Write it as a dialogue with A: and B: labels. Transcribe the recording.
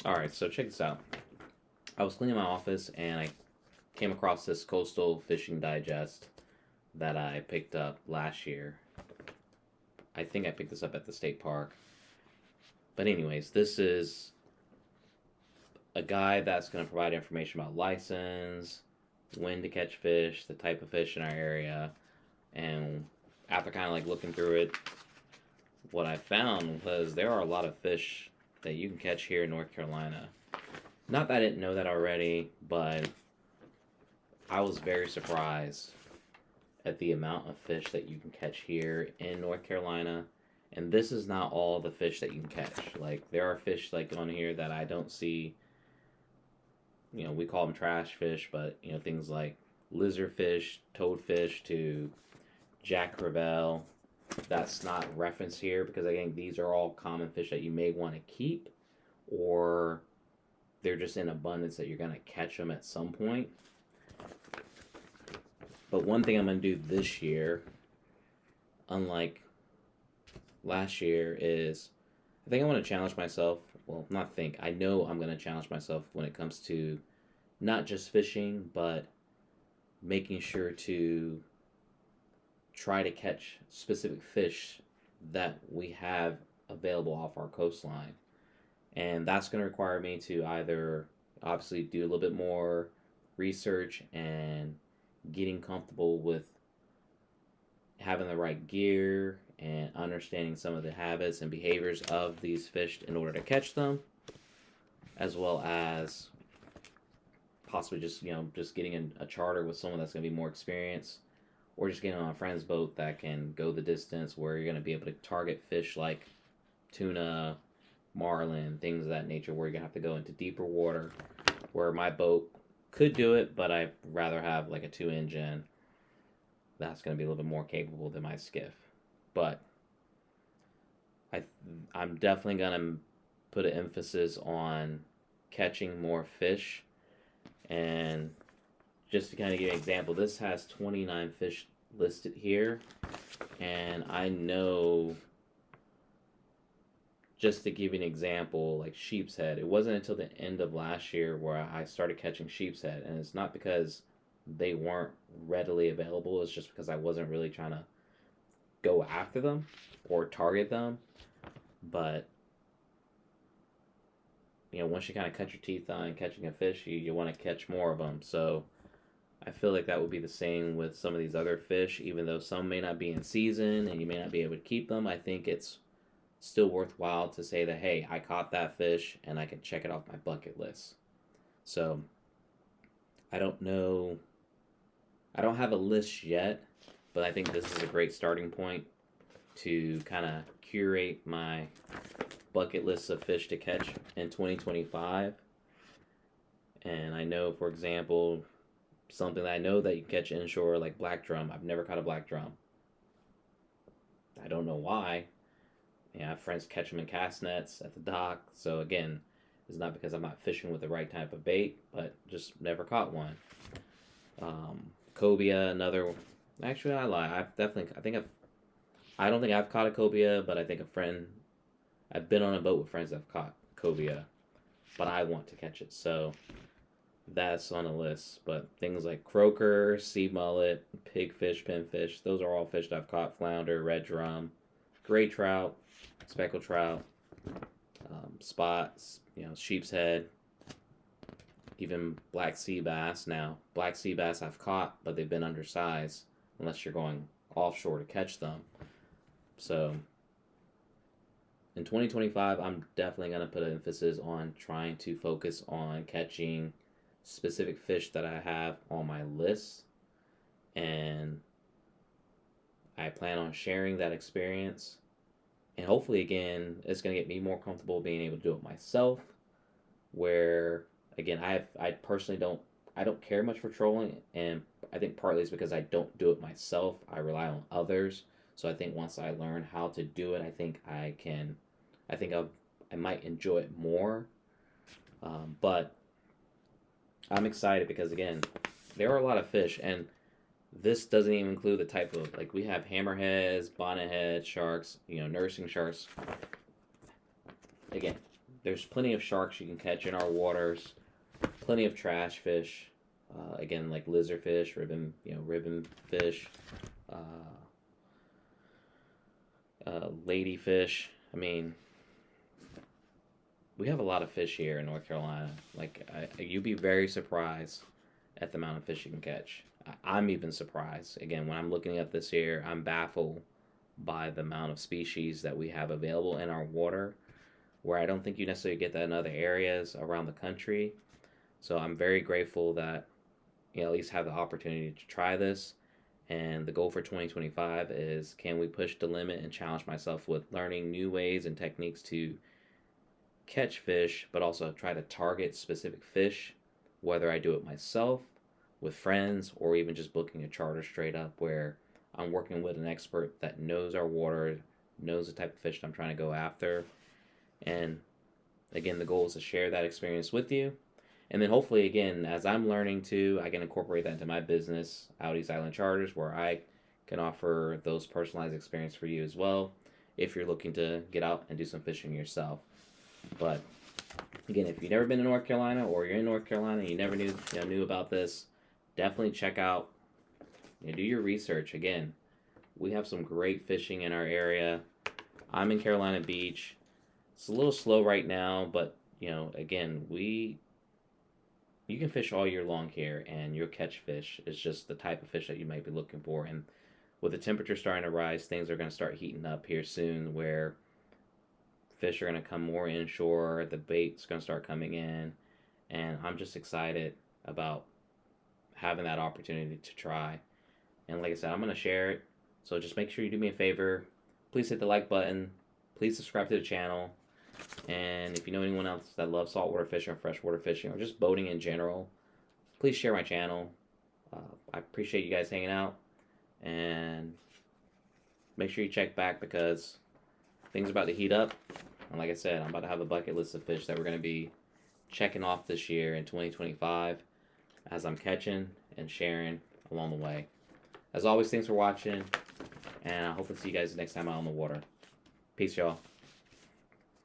A: Alright, so check this out. I was cleaning my office and I came across this coastal fishing digest that I picked up last year. I think I picked this up at the state park. But, anyways, this is a guide that's going to provide information about license, when to catch fish, the type of fish in our area, and after kind of like looking through it, what I found was there are a lot of fish that you can catch here in North Carolina. Not that I didn't know that already, but I was very surprised at the amount of fish that you can catch here in North Carolina. And this is not all the fish that you can catch. Like, there are fish like on here that I don't see. We call them trash fish, but things like lizardfish, toadfish to jack crevalle. That's not referenced here because again, these are all common fish that you may want to keep, or they're just in abundance that you're gonna catch them at some point. But one thing I'm gonna do this year, unlike last year, is I think I want to challenge myself. Well, not think. I know I'm going to challenge myself when it comes to not just fishing, but making sure to try to catch specific fish that we have available off our coastline. And that's going to require me to either obviously do a little bit more research and getting comfortable with having the right gear and understanding some of the habits and behaviors of these fish in order to catch them, as well as possibly just getting a charter with someone that's going to be more experienced, or just getting on a friend's boat that can go the distance where you're going to be able to target fish like tuna, marlin, things of that nature, where you're going to have to go into deeper water, where my boat could do it, but I'd rather have like a 2-engine that's going to be a little bit more capable than my skiff. But I'm definitely going to put an emphasis on catching more fish. And just to kind of give you an example, this has 29 fish listed here. And I know, just to give you an example, like sheep's head, it wasn't until the end of last year where I started catching sheep's head. And it's not because they weren't readily available, it's just because I wasn't really trying to go after them or target them. But once you kind of cut your teeth on catching a fish, you want to catch more of them. So I feel like that would be the same with some of these other fish. Even though some may not be in season and you may not be able to keep them, I think it's still worthwhile to say that, hey, I caught that fish and I can check it off my bucket list. So I don't know, I don't have a list yet, but I think this is a great starting point to kind of curate my bucket list of fish to catch in 2025. And I know, for example, something that I know that you can catch inshore, like black drum. I've never caught a black drum. I don't know why. I have friends catch them in cast nets at the dock. So again, it's not because I'm not fishing with the right type of bait, but just never caught one. Cobia, another. Actually, I lie. I don't think I've caught a cobia, but I think I've been on a boat with friends that have caught cobia, but I want to catch it, so that's on the list. But things like croaker, sea mullet, pigfish, pinfish, those are all fish that I've caught. Flounder, red drum, gray trout, speckled trout, spots, sheep's head, even black sea bass. Now, black sea bass I've caught, but they've been undersized unless you're going offshore to catch them. So in 2025, I'm definitely going to put an emphasis on trying to focus on catching specific fish that I have on my list. And I plan on sharing that experience. And hopefully, again, it's going to get me more comfortable being able to do it myself. Where, again, I personally don't care much for trolling. And I think partly it's because I don't do it myself. I rely on others. So I think once I learn how to do it, I might enjoy it more. But I'm excited because, again, there are a lot of fish, and this doesn't even include the type of, like, we have hammerheads, bonnethead sharks, nursing sharks. Again, there's plenty of sharks you can catch in our waters, plenty of trash fish, again like lizardfish, ribbon fish, uh, ladyfish. I mean, we have a lot of fish here in North Carolina. Like, you'd be very surprised at the amount of fish you can catch. I'm even surprised. Again, when I'm looking at this here, I'm baffled by the amount of species that we have available in our water, where I don't think you necessarily get that in other areas around the country. So I'm very grateful that at least have the opportunity to try this. And the goal for 2025 is, can we push the limit and challenge myself with learning new ways and techniques to catch fish, but also try to target specific fish, whether I do it myself, with friends, or even just booking a charter straight up where I'm working with an expert that knows our water, knows the type of fish that I'm trying to go after. And again, the goal is to share that experience with you. And then hopefully, again, as I'm learning too, I can incorporate that into my business, Audi's Island Charters, where I can offer those personalized experience for you as well, if you're looking to get out and do some fishing yourself. But again, if you've never been to North Carolina, or you're in North Carolina and you never knew about this, definitely check out, do your research. Again, we have some great fishing in our area. I'm in Carolina Beach. It's a little slow right now, but again, you can fish all year long here and you'll catch fish. It's just the type of fish that you might be looking for. And with the temperature starting to rise, things are going to start heating up here soon, where fish are going to come more inshore, the bait's going to start coming in, and I'm just excited about having that opportunity to try. And like I said, I'm going to share it. So just make sure you do me a favor. Please hit the like button. Please subscribe to the channel. And if you know anyone else that loves saltwater fishing or freshwater fishing or just boating in general, please share my channel. I appreciate you guys hanging out. And make sure you check back, because things are about to heat up. And like I said, I'm about to have a bucket list of fish that we're going to be checking off this year in 2025 as I'm catching and sharing along the way. As always, thanks for watching, and I hope to see you guys next time out on the water. Peace, y'all.